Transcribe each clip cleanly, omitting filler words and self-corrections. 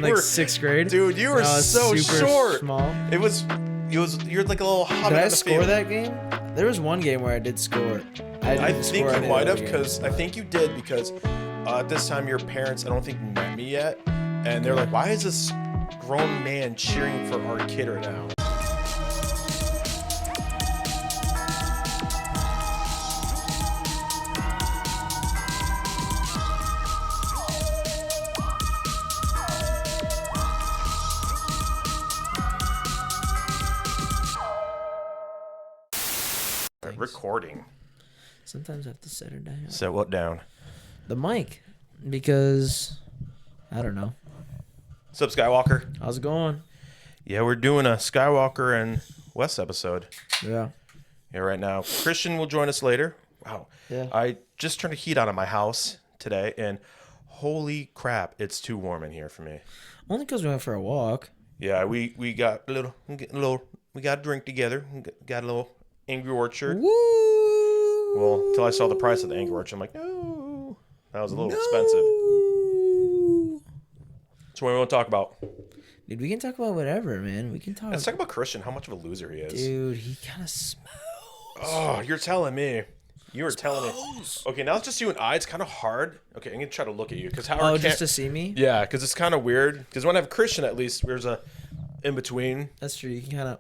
Like sixth grade? Dude, you were so short. Small. You're like a little hobbit. Did I on the score field. that game? There was one game where I did score. I think you might have, because I think you did, because at this time your parents, I don't think, met me yet, and they're like, why is this grown man cheering for our kid right now? Recording. Sometimes I have to set it down. Set what down? The mic. Because, I don't know. What's up, Skywalker? How's it going? Yeah, we're doing a Skywalker and Wes episode. Yeah. Yeah, right now. Christian will join us later. Wow. Yeah. I just turned the heat on in my house today, and holy crap, it's too warm in here for me. Only because we went for a walk. Yeah, we got a little, we got a drink together. Got a little Angry Orchard. Woo! Well, until I saw the price of the Angry Orchard, I'm like, no, that was a little expensive. So what do we want to talk about? Dude, we can talk about whatever, man. We can talk. Let's talk about Christian. How much of a loser he is. Dude, he kind of smells. Oh, you're telling me. You were telling me. Okay, now it's just you and I. It's kind of hard. Okay, I'm gonna try to look at you because Howard can't. Just to see me? Yeah, because it's kind of weird. Because when I have Christian, at least there's a in between. That's true. You can kind of.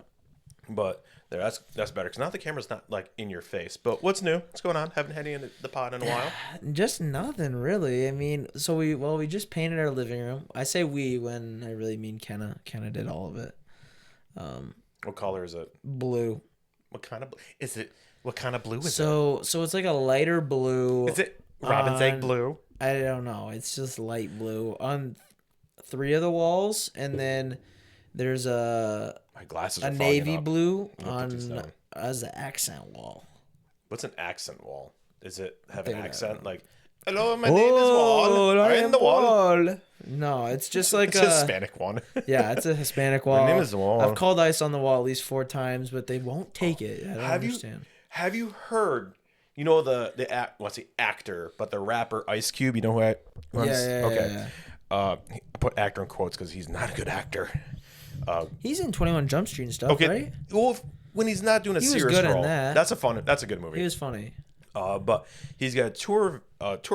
But there, that's better. Because now the camera's not like in your face. But what's new? What's going on? Haven't had any in the pod in a while. Just nothing really. I mean, so we just painted our living room. I say we when I really mean Kenna. Kenna did all of it. What color is it? Blue. What kind of is it? What kind of blue is it? So it's like a lighter blue. Is it robin's egg blue? I don't know. It's just light blue on 3 of the walls, and then there's My glasses are a fogging navy up. blue put these down. as an accent wall. What's an accent wall? Does it have Think an about accent? Like, hello, my name is Wall. I am the wall. No, it's just like It's a Hispanic one. Yeah, it's a Hispanic wall. My name is the Wall. I've called ice on the wall at least 4 times, but they won't take it. I don't understand. Have you heard? You know the actor, but the rapper Ice Cube. You know who I? Yeah. I put actor in quotes because he's not a good actor. He's in 21 Jump Street and stuff, right? Well, when he's not doing a He was serious good in role, that. that's a good movie. He was funny. But he's got a tour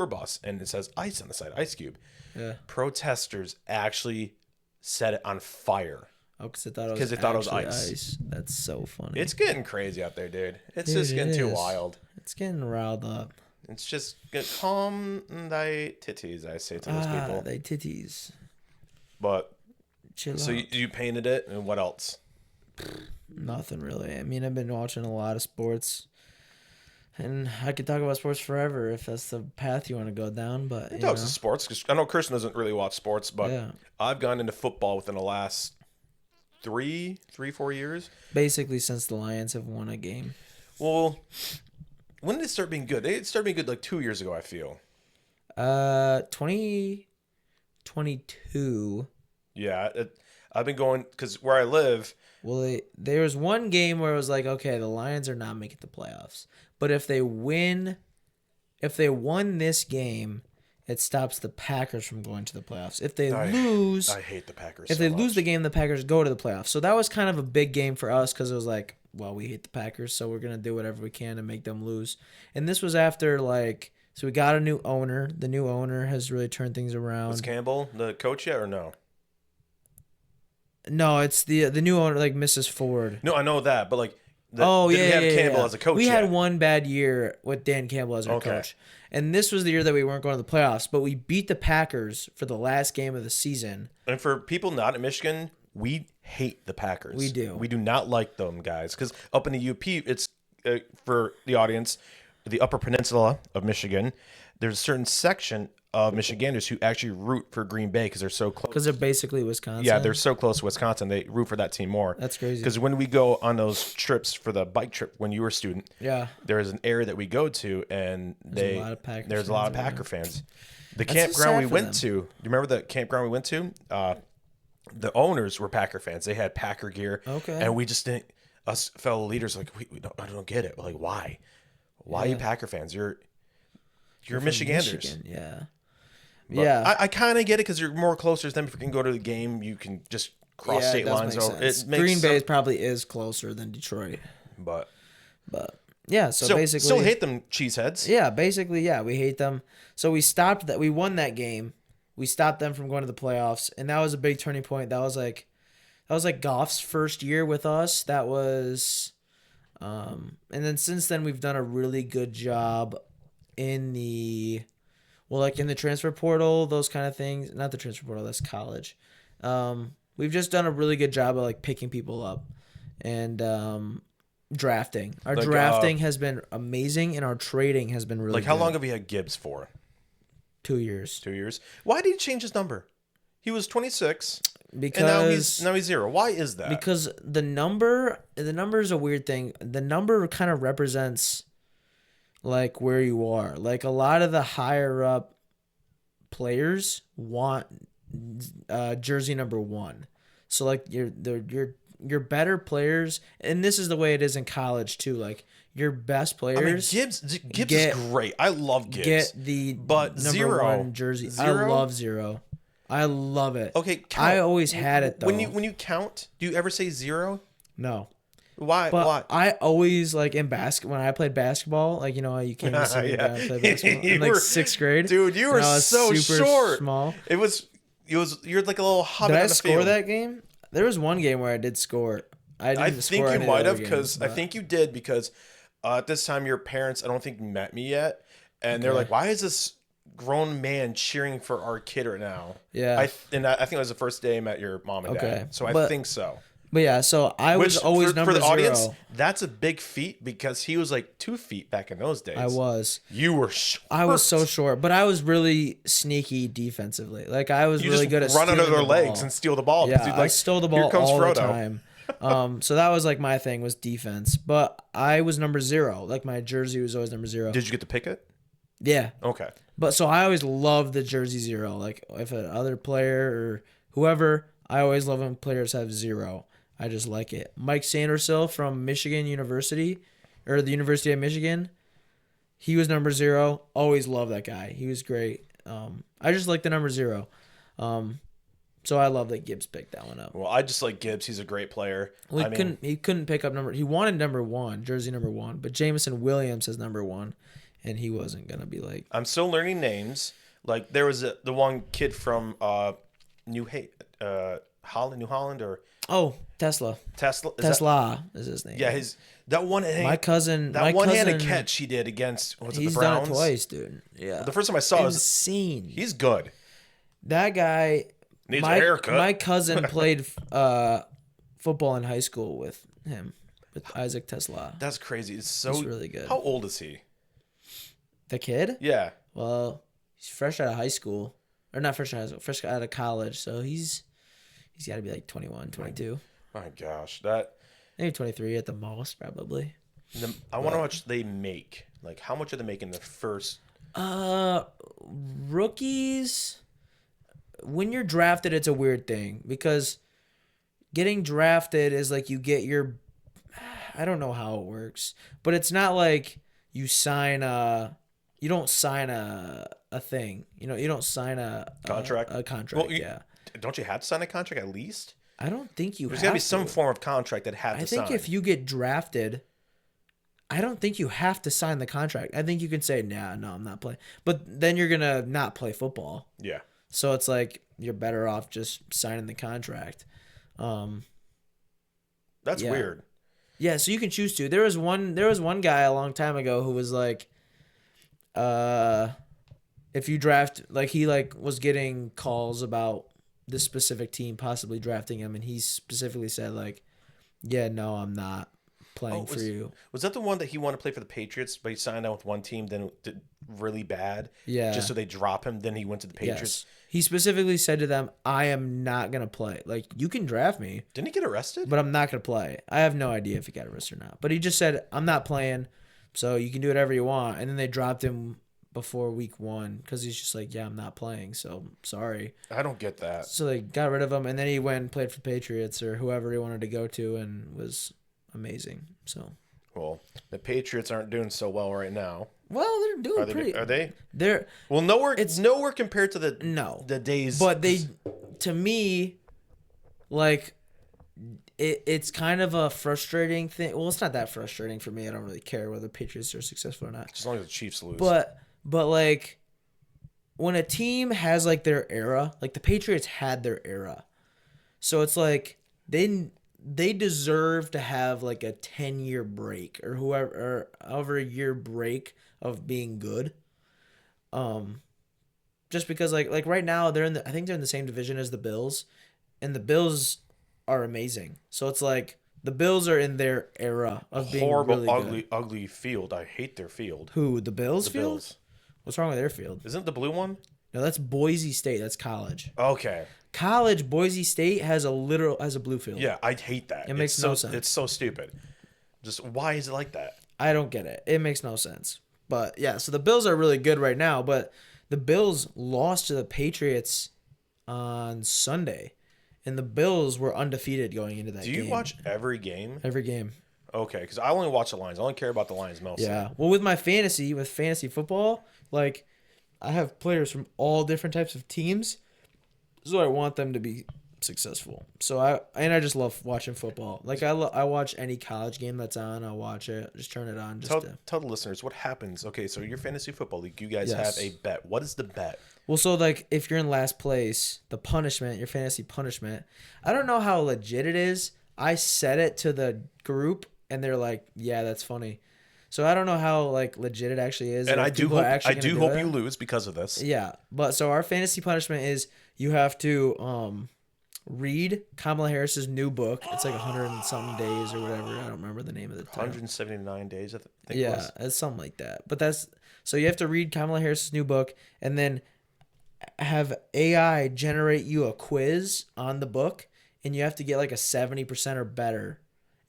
bus, and it says Ice on the side, Ice Cube. Yeah. Protesters actually set it on fire. Oh, because they thought it was ice. That's so funny. It's getting crazy out there, dude. It's just getting too wild. It's getting riled up. It's just calm thy titties, I say to those people. They titties. But Chill so out. you painted it, and what else? Nothing really. I mean, I've been watching a lot of sports, and I could talk about sports forever if that's the path you want to go down. But It talks to sports because I know Christian doesn't really watch sports, but Yeah. I've gone into football within the last 4 years. Basically, since the Lions have won a game. Well, when did it start being good? It started being good like 2 years ago, I feel. 2022. Yeah, I've been going because where I live. Well, there was one game where it was like, okay, the Lions are not making the playoffs, but if they won this game, it stops the Packers from going to the playoffs. If they lose, I hate the Packers. If they lose the game, the Packers go to the playoffs. So that was kind of a big game for us because it was like, well, we hate the Packers, so we're gonna do whatever we can to make them lose. And this was after so we got a new owner. The new owner has really turned things around. Was Campbell the coach yet or no? No, it's the new owner, like Mrs. Ford. No, I know that, but like, did we have Campbell as a coach? We yet? had one bad year with Dan Campbell as our coach, and this was the year that we weren't going to the playoffs. But we beat the Packers for the last game of the season. And for people not in Michigan, we hate the Packers. We do. We do not like them, guys, because up in the UP, it's for the audience, the Upper Peninsula of Michigan. There's a certain section of Michiganders who actually root for Green Bay because they're so close. Because they're basically Wisconsin. Yeah, they're so close to Wisconsin. They root for that team more. That's crazy. Because when we go on those trips for the bike trip when you were a student, yeah, there's an area that we go to, and there's a lot of Packer fans. The campground we went to, do you remember the campground we went to? The owners were Packer fans. They had Packer gear. Okay. And we just didn't, us fellow leaders, like, I don't get it. We're like, why? Why are you Packer fans? You're Michiganders. Michigan, yeah. But Yeah. I kind of get it because you're more closer to them. If you can go to the game, you can just cross Yeah, state it does lines. make Over. sense. It makes Green Bay probably is closer than Detroit. but But yeah, so still basically hate them cheeseheads. yeah, basically yeah, we hate them. So we stopped that. We won that game. We stopped them from going to the playoffs, and that was a big turning point. That was like Goff's first year with us. That was and then since then we've done a really good job in the like in the transfer portal, those kind of things. Not the transfer portal, that's college. We've just done a really good job of like picking people up and drafting. Our Like, drafting has been amazing, and our trading has been really Like, how good. long have you had Gibbs for? 2 years. 2 years. Why did he change his number? He was 26, Because and now he's 0. Why is that? because the number is a weird thing. The number kind of represents like where you are. Like a lot of the higher up players want jersey number 1. So like your better players, and this is the way it is in college too. Like your best I mean, players Gibbs is great. I love Gibbs. get the but number 0 1 jersey. Zero? I love 0. I love it. Okay, count. I always had it though. When you count, do you ever say 0? No. Why? But Why? I always like in when I played basketball, like you know how you came to see me Yeah. when I played basketball You in like were- 6th grade. Dude, you and were I was so super short. small. You're like a little hobbit Did on I the score field. that game? There was one game where I did score. I I didn't think score you any might other have because games, I think you did because at this time your parents I don't think met me yet, and they're Okay. like, "Why is this grown man cheering for our kid right now?" Yeah. I think it was the first day I met your mom and Okay. dad, so I But- think so. But yeah, so I was always number for the 0. audience, that's a big feat because he was like 2 feet back in those days. I was. You were short. I was so short, but I was really sneaky defensively. Like I was You really just good at run under stealing their the legs ball. and steal the ball. Yeah, because you'd I stole the "Here ball comes all Frodo." the time. So that was like my thing was defense. But I was number 0. Like my jersey was always number 0. Did you get to pick it? Yeah. Okay. But so I always loved the jersey 0. Like if an other player or whoever, I always love when players have 0. I just like it. Mike Sandersill from Michigan University, or the University of Michigan, he was number 0. Always loved that guy. He was great. I just like the number 0. So I love that Gibbs picked that one up. Well, I just like Gibbs. He's a great player. Well, I mean, he couldn't pick up number. He wanted number 1, jersey number 1, but Jameson Williams is number 1, and he wasn't gonna be like. I'm still learning names. Like there was the one kid from New Holland or Oh, Tesla. Tesla. Tesla is his name. Yeah, that one. My cousin. That my one-handed cousin, catch he did against was it the He's Browns? done it twice, dude. Yeah. The first time I saw it was Insane. he's good. That guy. Needs a haircut. My cousin played football in high school with him, with Isaac Tesla. That's crazy. It's really good. How old is he? The kid? Yeah. Well, he's fresh out of high school, or not fresh out of high school, fresh out of college. So he's got to be like 21, 22, My gosh, that. maybe 23 at the most, probably. I wonder how much they make. Like, how much are they making the first? Rookies. When you're drafted, it's a weird thing because getting drafted is like you get your. I don't know how it works, but it's not like you sign a. You don't sign a thing. You know, you don't sign a Contract? A contract. Well, Yeah. Don't you have to sign a contract at least? I don't think you. There's have got to be some to. form of contract that have I to think sign. if you get drafted, I don't think you have to sign the contract. I think you can say, "Nah, no, I'm not playing." But then you're gonna not play football. Yeah. So it's like you're better off just signing the contract. That's Yeah. weird. Yeah, so you can choose to. There was one guy a long time ago who was like, if you draft, like he like was getting calls about this specific team possibly drafting him, and he specifically said like, yeah, no, I'm not playing for you. Was that the one that he wanted to play for the Patriots, but he signed on with one team, then it did really bad? Yeah. Just so they drop him, then he went to the Patriots. Yes. He specifically said to them, I am not going to play. Like, you can draft me, Didn't he get arrested? but I'm not going to play. I have no idea if he got arrested or not. But he just said, I'm not playing, so you can do whatever you want. And then they dropped him before week 1 because he's just like, yeah, I'm not playing, so sorry. I don't get that. So they got rid of him, and then he went and played for Patriots or whoever he wanted to go to and was amazing. So Well, the Patriots aren't doing so well right now. Well, they're doing pretty. Are they? They're Well, nowhere. It's nowhere compared to no, the days. but to me, like it's kind of a frustrating thing. Well, it's not that frustrating for me. I don't really care whether Patriots are successful or not. As long as the Chiefs lose. But like when a team has like their era, like the Patriots had their era, so it's like they deserve to have like a 10-year break or however a year break of being good. Just because like right now I think they're in the same division as the Bills, and the Bills are amazing. So it's like the Bills are in their era of being horrible, really ugly, good. ugly field. I hate their field. Who, the Bills The field? Bills. What's wrong with their field? Isn't it the blue one? No, that's Boise State. That's college. Okay. College Boise State has a blue field. Yeah, I hate that. It makes no sense. It's so stupid. Just why is it like that? I don't get it. It makes no sense. But yeah, so the Bills are really good right now, but the Bills lost to the Patriots on Sunday, and the Bills were undefeated going into that game. Do you watch every game? Every game? Okay, because I only watch the Lions. I only care about the Lions mostly. Yeah. Well, with fantasy football, like I have players from all different types of teams, so I want them to be successful. So I just love watching football. Like I watch any college game that's on. I'll watch it. Just turn it on. Tell the listeners what happens. Okay, so your fantasy football league, you guys Yes. have a bet. What is the bet? Well, so like if you're in last place, the punishment, your fantasy punishment, I don't know how legit it is. I said it to the group, and they're like, "Yeah, that's funny." So I don't know how like legit it actually is. And if I do people hope are actually gonna do it. you lose because of this. Yeah, but so our fantasy punishment is you have to read Kamala Harris's new book. It's like 100 and something days or whatever. I don't remember the name of the title. 179 days, I think it Yeah, was. it's something like that. But that's so you have to read Kamala Harris's new book and then have AI generate you a quiz on the book, and you have to get like a 70% or better.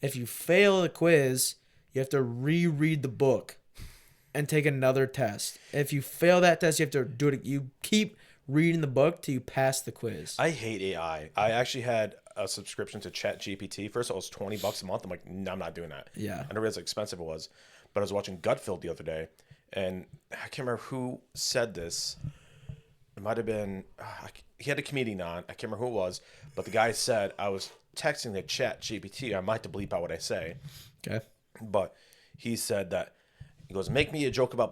If you fail the quiz, you have to reread the book and take another test. If you fail that test, you have to do it. You keep reading the book till you pass the quiz. I hate AI. I actually had a subscription to ChatGPT. First, it was $20 a month. I'm like, no, I'm not doing that. Yeah. I didn't realize how expensive it was. But I was watching Gutfeld the other day, and I can't remember who said this. It might have been he had a comedian on. I can't remember who it was, but the guy said I was texting the ChatGPT. I might have to bleep out what I say. Okay. But he said that he goes, make me a joke about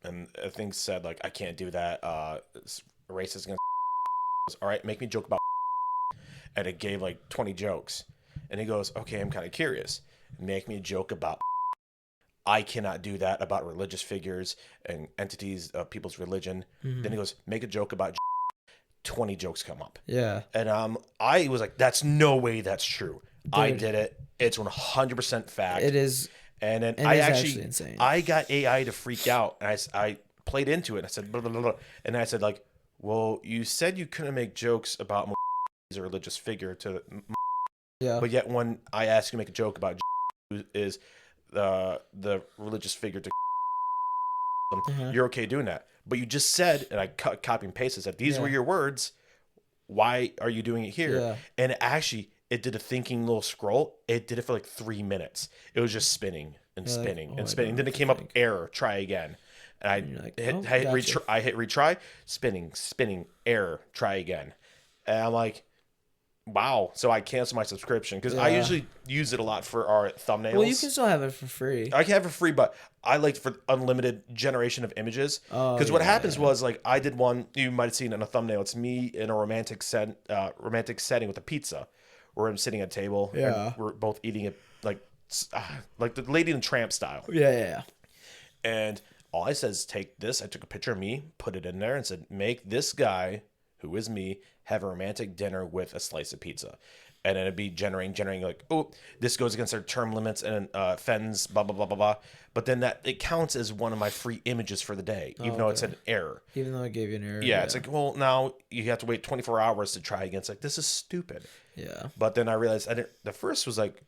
and I think said like I can't do that. It's racist against all right, make me a joke about and it gave like 20 jokes. And he goes, okay, I'm kind of curious. Make me a joke about I cannot do that about religious figures and entities of people's religion. Mm-hmm. Then he goes, make a joke about 20 jokes come up. Yeah. And I was like, that's no way that's true. Dude. I did it. It's 100% fact. It is. And then It I is actually insane. I got AI to freak out, and I played into it. And I said, blah, blah, blah, blah. And I said like, well, you said you couldn't make jokes about a religious figure to, Yeah. but yet when I ask you to make a joke about who is the religious figure to, you're okay doing that. But you just said, and I copy and pasted that these were your words. Why are you doing it here? Yeah. And it did a thinking little scroll. It did it for like 3 minutes. It was just spinning and spinning like, and oh, spinning. Then it came up error, try again. And I hit retry, spinning, error, try again. And I'm like, wow. So I canceled my subscription because I usually use it a lot for our thumbnails. Well, you can still have it for free. I can have it free, but I like for unlimited generation of images. Because what happens was like I did one you might have seen in a thumbnail. It's me in a romantic setting with a pizza, where I'm sitting at a table. Yeah. And we're both eating it like the Lady and the Tramp style. Yeah. And all I said is take this. I took a picture of me, put it in there, and said make this guy, who is me, have a romantic dinner with a slice of pizza. And then it'd be generating like, oh, this goes against our term limits and offends, blah, blah, blah, blah, blah. But then it counts as one of my free images for the day, even though it's an error. Even though it gave you an error. Yeah, it's like, well, now you have to wait 24 hours to try again. It's like, this is stupid. Yeah. But then I realized the first was like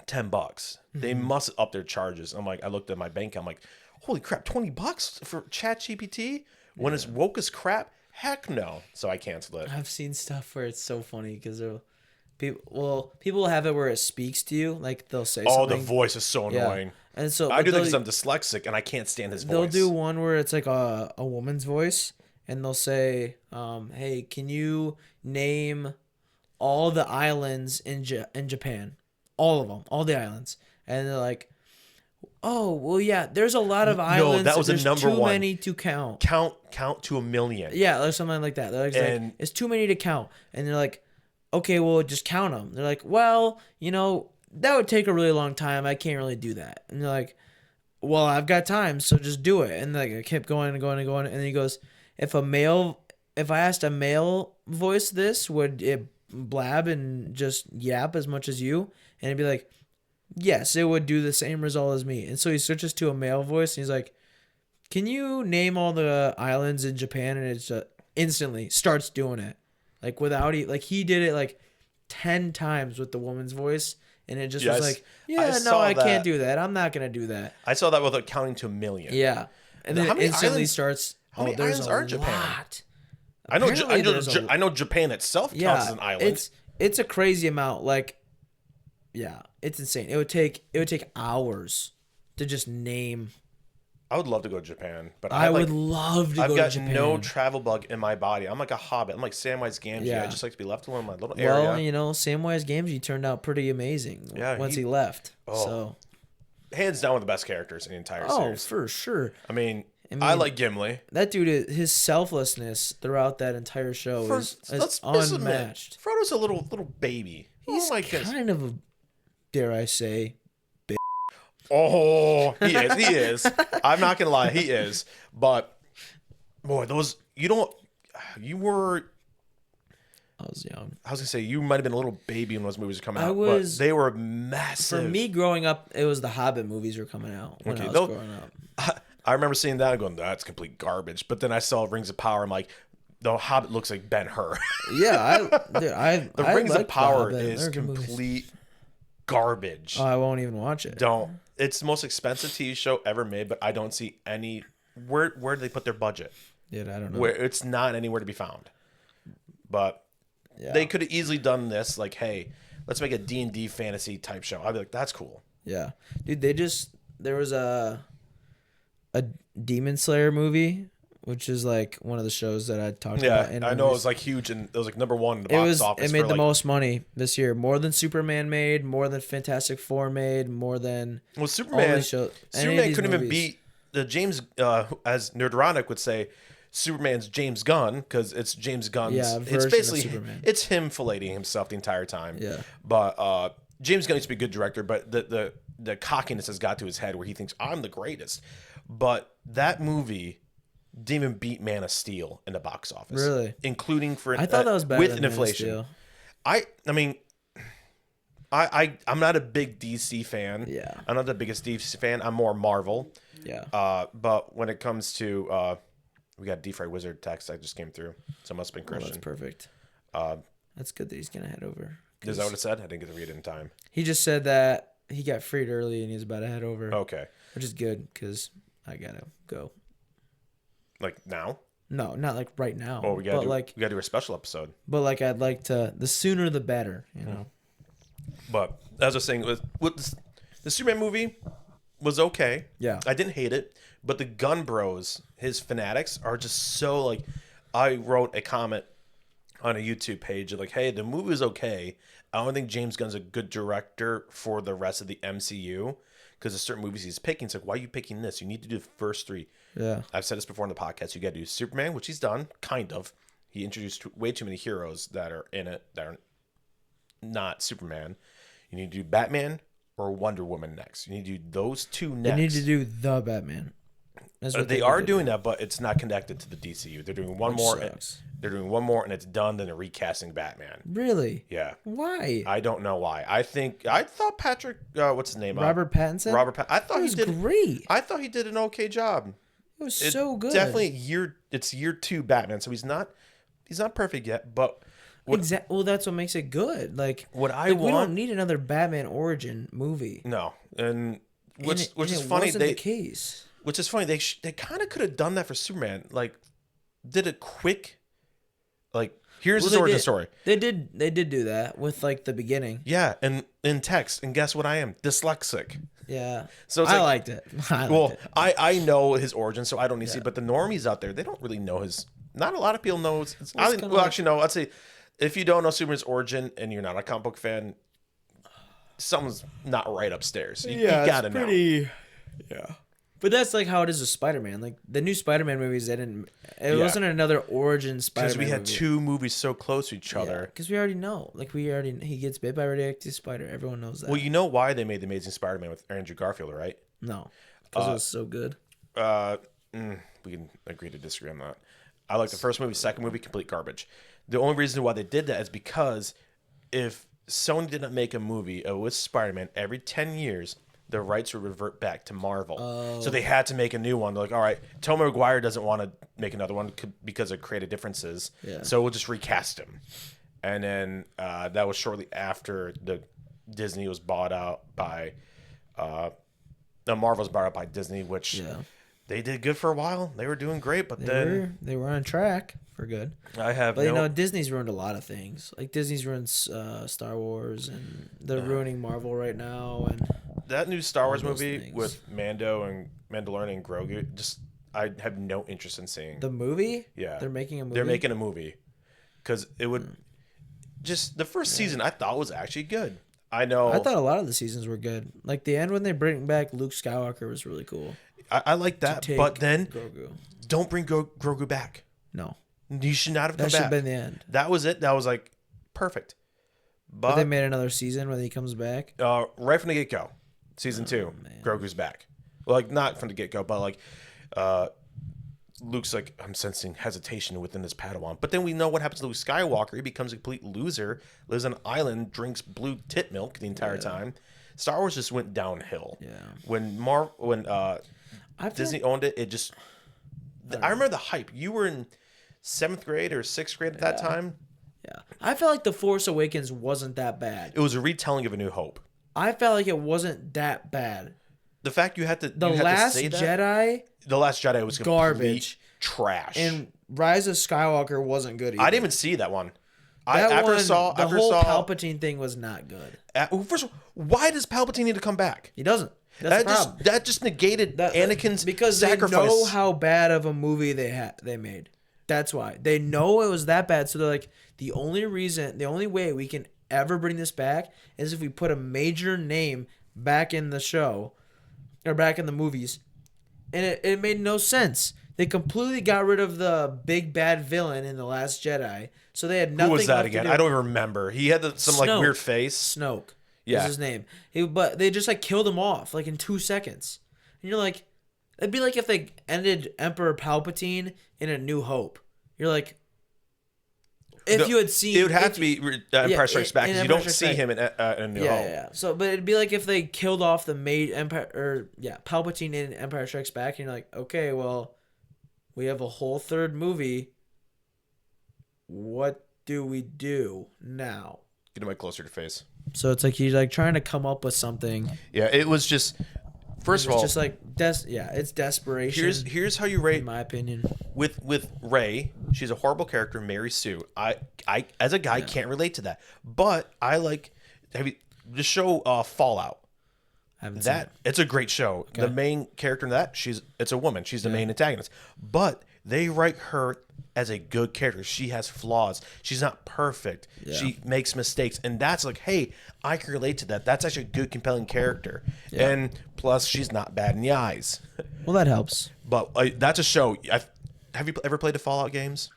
$10. They must up their charges. I'm like, I looked at my bank. I'm like, holy crap, $20 for ChatGPT when it's woke as crap? Heck no. So I canceled it. I've seen stuff where it's so funny because People have it where it speaks to you, like they'll say Oh, the something. voice is so Yeah. annoying. And so I but do that they'll- because I'm dyslexic and I can't stand his they'll voice. do one where it's like a woman's voice, and they'll say, "Hey, can you name all the islands in Japan, all of them, all the islands?" And they're like, "Oh, well, yeah, there's a lot of islands. that was the there's number too one. many to count." Count to 1,000,000. Yeah, like something like that. They're like, And- it's too many to count, and they're like, "Okay, well, just count them." They're like, "Well, that would take a really long time. I can't really do that." And they're like, "Well, I've got time, so just do it." And like, I kept going and going and going, and then he goes, if I asked a male voice this, would it blab and just yap as much as you?" And it'd be like, "Yes, it would do the same result as me." And so he switches to a male voice, and he's like, "Can you name all the islands in Japan?" And it's instantly starts doing it, like without he did it like 10 times with the woman's voice, and it just Yes, was like, I "Yeah, no, saw I that. can't do that. I'm not gonna do that." I saw that without counting to 1,000,000. Yeah, and then How it many instantly islands- starts. how many There's islands a are in Japan? lot. I know, Apparently there's a- I know Japan itself counts Yeah, as an island. it's a crazy amount. Like, yeah, it's insane. It would take hours to just name. I would love to go to Japan, but I would love to I've go got to Japan. no travel bug in my body. I'm like a hobbit. I'm like Samwise Gamgee. Yeah. I just like to be left alone in my little Well, area. Samwise Gamgee turned out pretty amazing Yeah, once he- he left. Oh, So, Hands down one of the best characters in the entire oh, series. for sure. I mean, I I mean, like Gimli. That dude, his selflessness throughout that entire show is Let's admit, unmatched. Frodo's a little baby. He's oh my goodness. kind of a, dare I say, Oh, he is. He is. I'm not gonna lie, he is. But boy, you were. I was young. I was gonna say you might have been a little baby when those movies were coming out, but was- they were massive. For me, growing up, it was the Hobbit movies were coming out when Okay, I was though- growing up. I remember seeing that and going, "That's complete garbage." But then I saw Rings of Power. I'm like, the Hobbit looks like Ben-Hur. Yeah, The I Rings of liked the Power Hobbit. is They're good movies. complete garbage. Oh, I won't even watch it. Don't. It's the most expensive TV show ever made, but I don't see any. Where do they put their budget? Yeah, I don't know. Where it's not anywhere to be found. But Yeah. they could have easily done this. Like, hey, let's make a D&D fantasy type show. I'd be like, that's cool. Yeah, dude, there was a Demon Slayer movie, which is like one of the shows that I talked Yeah, about. in I know it movies. was like huge, and it was like number one in the It box was. office. It made for, the like, most money this year, more than Superman made, more than Fantastic Four made, more than Well, all Superman. these shows. any of Superman these couldn't even movies. beat the James, as Nerdrotic would say, Superman's James Gunn, because it's James Gunn's. Yeah, it's version of basically Superman. it's him filleting himself the entire time. Yeah. But James Gunn used to be a good director, but the cockiness has got to his head where he thinks I'm the greatest. But that movie didn't even beat Man of Steel in the box office, Really? including for I thought that was better with than an Man of inflation. Steel. I mean, I'm not a big DC fan. Yeah. I'm not the biggest DC fan. I'm more Marvel. Yeah. But when it comes to we got Deep Fried Wizard text that just came through. So it must have been Well, that's Christian. perfect. That's good that he's gonna head over. Is that what it said? I didn't get to read it in time. He just said that he got freed early and he's about to head over, Okay. which is good because I gotta go. Like now? No, not like right now. Oh, we gotta but do a special episode. I'd like to. The sooner the better. You know. But as I was saying, with the Superman movie was okay. Yeah. I didn't hate it, but the Gun Bros, his fanatics, are just so like. I wrote a comment on a YouTube page of like, "Hey, the movie is okay. I don't think James Gunn's a good director for the rest of the MCU because there's certain movies he's picking. It's like, why are you picking this? You need to do the first three." Yeah. I've said this before in the podcast. You got to do Superman, which he's done, kind of. He introduced way too many heroes that are in it that are not Superman. You need to do Batman or Wonder Woman next. You need to do those two next. They need to do the Batman. That's what They need are to doing do. that, but it's not connected to the DCU. They're doing one Which more. sucks. They're doing one more, and it's done. Then they're recasting Batman. Really? Yeah, Why? I don't know why. I thought Patrick, what's his name? Robert Pattinson. I thought That he was did great. I thought he did an okay job. It was It's so good. Definitely it's year 2 Batman, so he's not perfect yet. But Well, that's what makes it good. Like what I like, we want, don't need another Batman origin movie. no, and which And is it funny. wasn't the case. Which is funny. They kind of could have done that for Superman. Like, did a quick, like Here's Well, his they origin did- story. They did do that with like the beginning. Yeah, and in text. And guess what I am? Dyslexic. Yeah. So it's I like, liked it. I liked well, it. I know his origin, so I don't need to see. Yeah. But the normies out there, they don't really know his. Not a lot of people know. kinda like- Actually, no. I'd say if you don't know Superman's origin and you're not a comic book fan, someone's not right upstairs. You gotta know. Yeah. But that's like how it is with Spider-Man. Like the new Spider-Man movies, they didn't. It Yeah. wasn't another origin Spider-Man. Because we had movie. two movies so close to each other. Because we already know. Like he gets bit by a radioactive spider. Everyone knows that. Well, you know why they made the Amazing Spider-Man with Andrew Garfield, right? No, because it was so good. We can agree to disagree on that. I like the first movie, second movie, complete garbage. The only reason why they did that is because if Sony did not make a movie with Spider-Man every 10 years, the rights would revert back to Marvel. So they had to make a new one. They're like, all right, Tobey Maguire doesn't want to make another one because of creative differences. Yeah. So we'll just recast him. And then that was shortly after Disney was bought out by Marvel was bought out by Disney, which they did good for a while. They were doing great, but They were on track for good. I have But you know, Disney's ruined a lot of things. Like Disney's ruined Star Wars, and they're ruining Marvel right now. And that new Star Wars those movie things. with Mando and Mandalorian and Grogu. I have no interest in seeing the movie. Yeah, they're making a movie. They're making a movie because it would just the first season I thought was actually good. I know. I thought a lot of the seasons were good. Like the end when they bring back Luke Skywalker was really cool. I like that, Take but then Grogu. don't bring Grogu back. No, You should not have come that should back. have been the end. That was it. That was like perfect. But they made another season when he comes back. Right from the get go, season 2, Grogu's back. Well, like not from the get go, but like Luke's like, I'm sensing hesitation within this Padawan. But then we know what happens to Luke Skywalker. He becomes a complete loser, lives on an island, drinks blue tit milk the entire time. Star Wars just went downhill. Yeah. When Disney owned it, it just. I remember the hype. You were in 7th grade or 6th grade at that time. Yeah, I felt like The Force Awakens wasn't that bad. It was a retelling of A New Hope. I felt like it wasn't that bad. The fact you had to The Last Jedi, The Last Jedi was garbage, trash, and Rise of Skywalker wasn't good either. I didn't even see that one. The whole Palpatine thing was not good. First of all, why does Palpatine need to come back? He doesn't. That's the problem. That just negated Anakin's because sacrifice. They know how bad of a movie they made. That's why they know it was that bad. So they're like, the only way we can ever bring this back is if we put a major name back in the show or back in the movies, and it made no sense. They completely got rid of the big bad villain in The Last Jedi, so they had nothing. Who was that left again? to do. I don't even remember. He had some like Snoke. weird face. Snoke. Yeah. Is his name. But they just like killed him off like in 2 seconds. And you're like, it'd be like if they ended Emperor Palpatine in A New Hope. You're like, if you had seen, it would have to be Empire Strikes Back because you don't see him in A New Hope. Yeah. So, but it'd be like if they killed off the Palpatine in Empire Strikes Back, and you're like, okay, well, we have a whole third movie. What do we do now? Get him closer to face. So it's like he's like trying to come up with something. Yeah, it was just. First of all, just like it's desperation. Here's how you rate, in my opinion. With Rey. She's a horrible character, Mary Sue. I as a guy can't relate to that, but I like. Have you the show Fallout? I haven't seen it. It's a great show. Okay. The main character in that it's a woman. She's the main antagonist, but they write her as a good character. She has flaws. She's not perfect. Yeah. She makes mistakes, and that's like, hey, I can relate to that. That's actually a good, compelling character. Yeah. And plus, she's not bad in the eyes. Well, that helps. But that's a show. Have you ever played the Fallout games?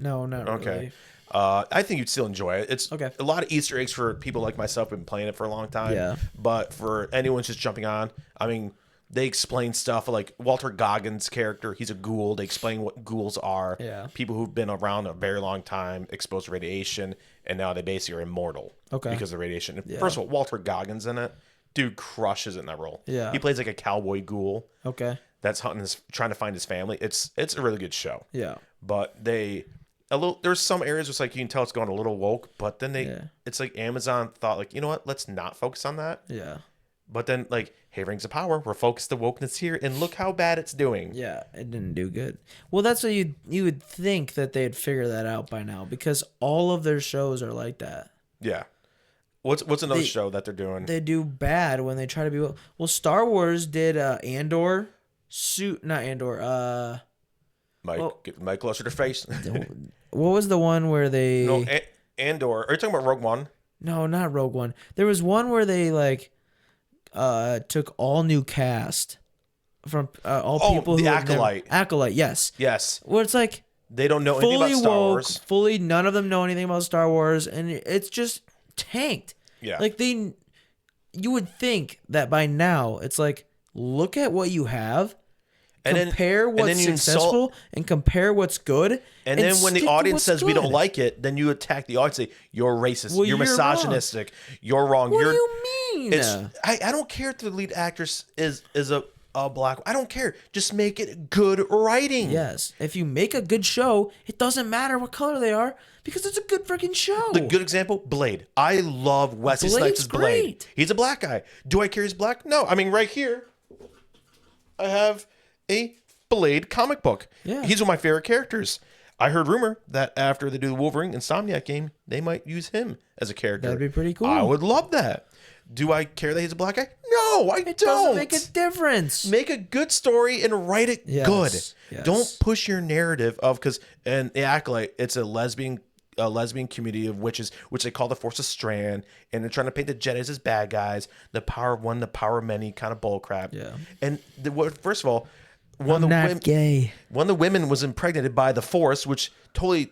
No, not really. I think you'd still enjoy it. It's okay. A lot of Easter eggs for people like myself who've been playing it for a long time. Yeah. But for anyone just jumping on, I mean, they explain stuff like Walter Goggins' character. He's a ghoul. They explain what ghouls are. Yeah. People who've been around a very long time, exposed to radiation, and now they basically are immortal. Okay. Because of radiation. Yeah. First of all, Walter Goggins in it, dude crushes it in that role. Yeah. He plays like a cowboy ghoul. Okay. That's trying to find his family. It's a really good show. Yeah. But there's some areas where it's like you can tell it's going a little woke, but then it's like Amazon thought like, you know what, let's not focus on that. Yeah. But then, like, hey, Rings of Power, we're focused the wokeness here, and look how bad it's doing. Yeah, it didn't do good. Well, that's what you would think that they'd figure that out by now because all of their shows are like that. Yeah. What's another show that they're doing? They do bad when they try to be well. Star Wars did Andor, not Andor. Get the mic closer to face. What was the one where they? No, Andor. Are you talking about Rogue One? No, not Rogue One. There was one where they like took all new cast from all people. The who Acolyte. Acolyte, yes. Yes. Where it's like They don't know anything fully about Star woke, Wars. fully none of them know anything about Star Wars, and it's just tanked. Yeah. Like you would think that by now it's like look at what you have, And compare then what's you successful, and compare what's good. And then when the stick to audience what's says we don't good. like it, then you attack the audience. Say you're racist. Well, you're you're misogynistic. You're wrong. What you're, do you mean? I don't care if the lead actress is a black. I don't care. Just make it good writing. Yes, if you make a good show, it doesn't matter what color they are because it's a good freaking show. The good example, Blade. I love Wesley Blade's Snipes' Blade. great. He's a black guy. Do I care he's black? No. I mean, right here, I have a Blade comic book. Yeah. He's one of my favorite characters. I heard rumor that after they do the Wolverine Insomniac game, they might use him as a character. That'd be pretty cool. I would love that. Do I care that he's a black guy? No, I It don't. doesn't make a difference. Make a good story and write it good. Yes. Don't push your narrative of and the Acolyte, it's a lesbian community of witches, which they call the Force of Strand, and they're trying to paint the Jedis as bad guys, the power of one, the power of many, kind of bullcrap. Yeah. And first of all, one of the women was impregnated by the Force, which totally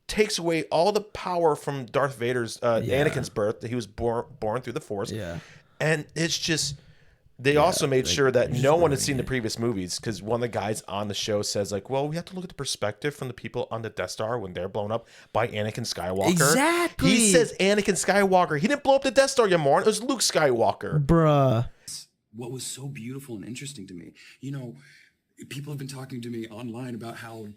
takes away all the power from Darth Vader's Anakin's birth. That he was born through the Force. Yeah. And it's just they also made sure that just no one had ruining seen the previous movies, because one of the guys on the show says like, well, we have to look at the perspective from the people on the Death Star when they're blown up by Anakin Skywalker. Exactly. He says Anakin Skywalker. He didn't blow up the Death Star, you moron. It was Luke Skywalker. Bruh. What was so beautiful and interesting to me, people have been talking to me online about how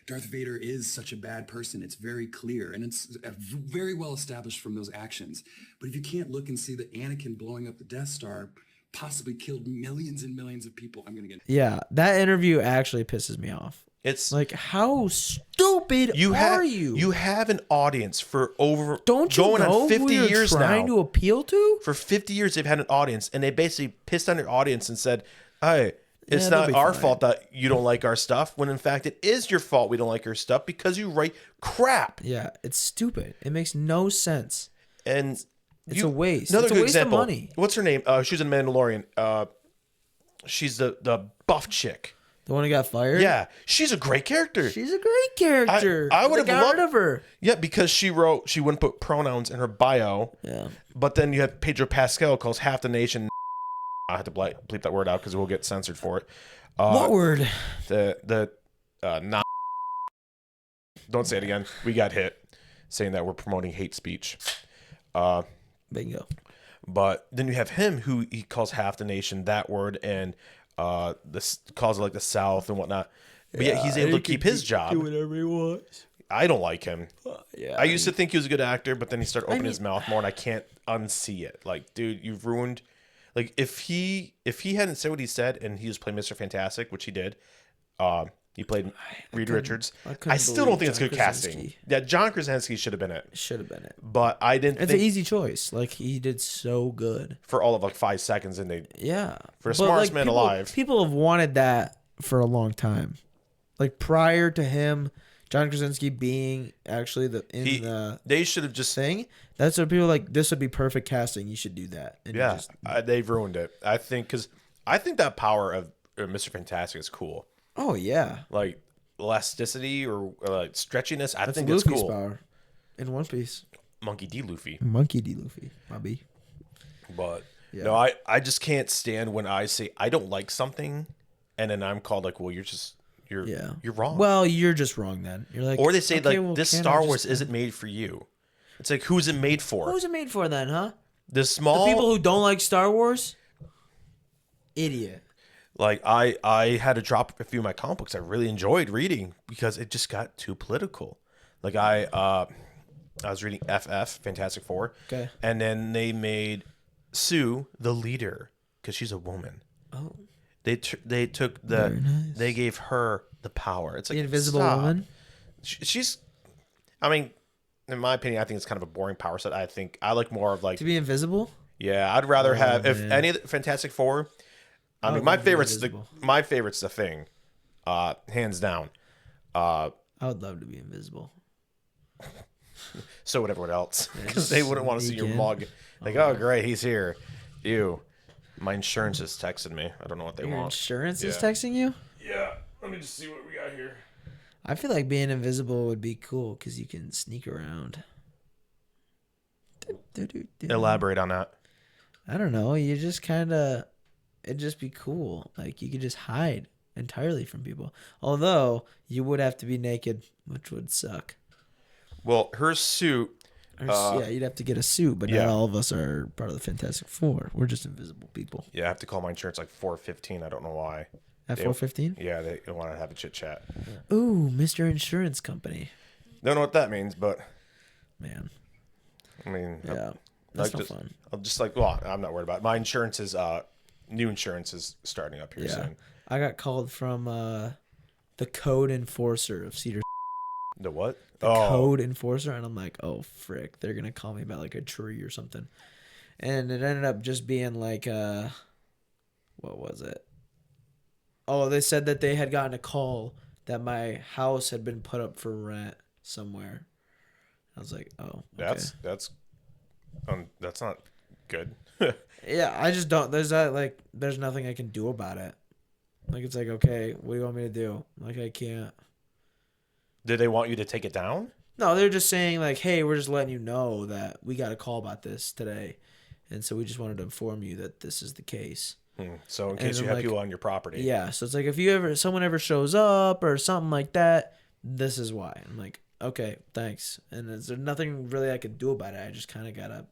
Darth Vader is such a bad person. It's very clear, and it's very well established from those actions. But if you can't look and see that Anakin blowing up the Death Star possibly killed millions and millions of people, I'm gonna get. Yeah, that interview actually pisses me off. It's Like, how stupid are you? You have an audience for over Don't you going know on 50 who you're years trying now. to appeal to? For 50 years, they've had an audience, and they basically pissed on their audience and said, hey, it's Yeah, they'll not be our fine. fault that you don't like our stuff, when in fact it is your fault we don't like your stuff because you write crap. Yeah, it's stupid. It makes no sense. And It's a waste. Another It's a good waste of example. money. What's her name? She's in Mandalorian. She's the buff chick. The one who got fired? Yeah, she's a great character. She's a great character. I would have got loved rid of her. Yeah, because she wouldn't put pronouns in her bio. Yeah. But then you have Pedro Pascal calls half the nation. I have to bleep that word out because we'll get censored for it. What word? Not. Don't say it again. We got hit saying that we're promoting hate speech. Bingo. But then you have him who he calls half the nation that word, and this calls it like the South and whatnot. But yet he's able to keep his job. Do whatever he wants. I don't like him. Yeah. I used to think he was a good actor, but then he started opening his mouth more, and I can't unsee it. Like, dude, you've ruined. Like, if he hadn't said what he said, and he was playing Mr. Fantastic, which he did, he played Reed Richards. I still don't think it's good casting. Yeah, John Krasinski should have been it. Should have been it. But I didn't It's think an easy choice. Like, he did so good. for all of like 5 seconds, and they Yeah. For the But, smartest man alive. People have wanted that for a long time. Like, prior to him, John Krasinski being actually they should have just thing, that's what people are like, this would be perfect casting. You should do that. And yeah, just- they've ruined it. I think that power of Mr. Fantastic is cool. oh, yeah. Like elasticity or like stretchiness. I That's think that's Luffy's cool. power. In One Piece. Monkey D. Luffy. Monkey D. Luffy. Bobby. But Yeah. no, I just can't stand when I say I don't like something, and then I'm called like, well, you're wrong. Well, you're just wrong then. You're like, or they say okay, like well, this can't Star I Wars just- isn't made for you. It's like, who's it made for? Who's it made for then, huh? The small The people who don't like Star Wars? Idiot. Like I had to drop a few of my comic books I really enjoyed reading because it just got too political. Like I was reading FF Fantastic Four, Okay. and then they made Sue the leader, because she's a woman. Oh, They took very nice. they gave her the power. It's like The Invisible stop. Woman. She's, I mean, in my opinion, I think it's kind of a boring power set. I think I like more of like, To be invisible? yeah, I'd rather have if man. any of the Fantastic Four. I mean, would my love to be favorite's invisible. the Thing, hands down. I would love to be invisible. So would everyone else, Yeah, because they just wouldn't want to see your sneak in. mug. Like, oh great, he's here. Ew. My insurance is texting me. I don't know what they Your want. insurance is Yeah. texting you? Yeah. Let me just see what we got here. I feel like being invisible would be cool because you can sneak around. Elaborate on that. I don't know. You just kind of, it'd just be cool. Like you could just hide entirely from people. Although you would have to be naked, which would suck. Well, her suit. Or, yeah, you'd have to get a suit, but yeah. not all of us are part of the Fantastic Four. We're just invisible people. Yeah, I have to call my insurance like 4:15. I don't know why. At 4:15? Yeah, they want to have a chit chat. Ooh, Mr. Insurance Company. Don't know what that means, but Man, I mean, yeah, like that's not just, fun. I'm just like, well, I'm not worried about it. My insurance is new insurance is starting up here Yeah, soon. I got called from the code enforcer of Cedar. The what? The code enforcer, and I'm like, oh frick, they're gonna call me about like a tree or something. And it ended up just being like what was it? Oh, they said that they had gotten a call that my house had been put up for rent somewhere. I was like, oh, okay. That's not good. Yeah, I just don't. There's nothing I can do about it. Like it's like, okay, what do you want me to do? Like I can't. Did they want you to take it down? No, they're just saying like, hey, we're just letting you know that we got a call about this today, and so we just wanted to inform you that this is the case. So in case you have people on your property. Yeah, so it's like if someone ever shows up or something like that, this is why. I'm like, okay, thanks. And there's nothing really I could do about it. I just kind of gotta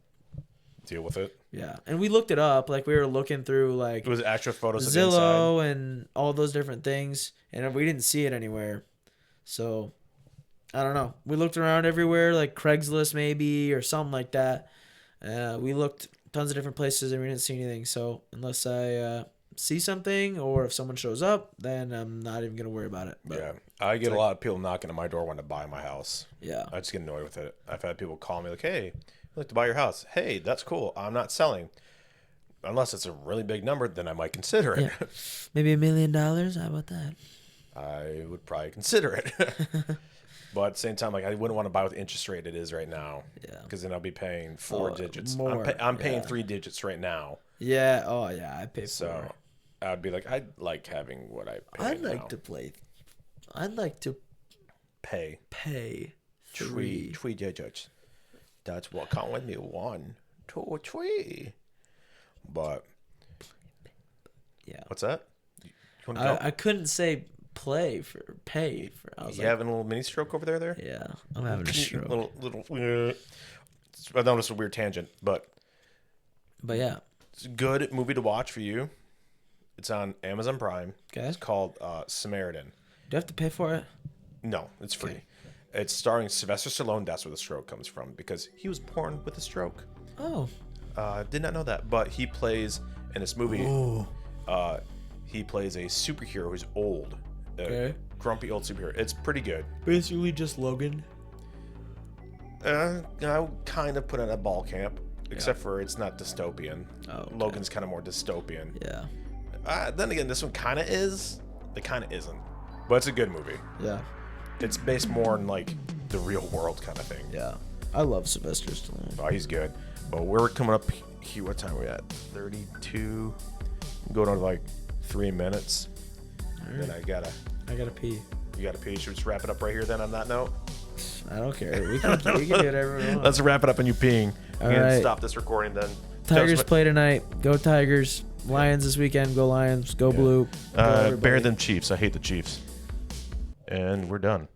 Deal with it. Yeah, and we looked it up. Like we were looking through like It was extra photos of the inside. Zillow and all those different things, and we didn't see it anywhere. So I don't know. We looked around everywhere, like Craigslist maybe or something like that. We looked tons of different places and we didn't see anything. So unless I see something or if someone shows up, then I'm not even gonna worry about it. But Yeah, I get a lot of people knocking at my door wanting to buy my house. yeah, I just get annoyed with it. I've had people call me like, "Hey, I'd like to buy your house." Hey, that's cool. I'm not selling. Unless it's a really big number, then I might consider it. Yeah. Maybe $1 million. How about that? I would probably consider it. But at the same time, like I wouldn't want to buy with the interest rate it is right now. Yeah. Because then I'll be paying 4 digits. more, I'm paying yeah. 3 digits right now. Yeah. Oh yeah. I pay for. So I'd be like, I'd like having what I pay I'd now. like to play. I'd like to Pay pay 3 digits. That's what count with me. 1, 2, 3. But yeah. what's that? You want to go? I couldn't say pay for. I was You like, having a little mini stroke over there? yeah, I'm having a stroke. little. I know it's a weird tangent, but But yeah, it's a good movie to watch for you. It's on Amazon Prime. Okay. It's called Samaritan. do I have to pay for it? No, it's free. Okay. It's starring Sylvester Stallone. That's where the stroke comes from because he was born with a stroke. Oh. Did not know that, but he plays in this movie. Oh. He plays a superhero who's old, Okay. grumpy old superhero. It's pretty good. Basically just Logan. I would kind of put it at ball camp, except for it's not dystopian. Oh, okay. Logan's kind of more dystopian. Yeah. Then again, this one kind of is. It kind of isn't, but it's a good movie. Yeah. It's based more on like the real world kind of thing. Yeah. I love Sylvester Stallone. Oh, he's good. But we're coming up here. What time are we at? 32. Going on to like 3 minutes. Then I gotta pee. You gotta pee. Should we just wrap it up right here then on that note? I don't care. We can do whatever we want. Let's wrap it up on you peeing. All And right. stop this recording then. Tigers play tonight. Go Tigers. Lions this weekend. Go Lions. Go Blue. Go Bear everybody. them Chiefs. I hate the Chiefs. And we're done.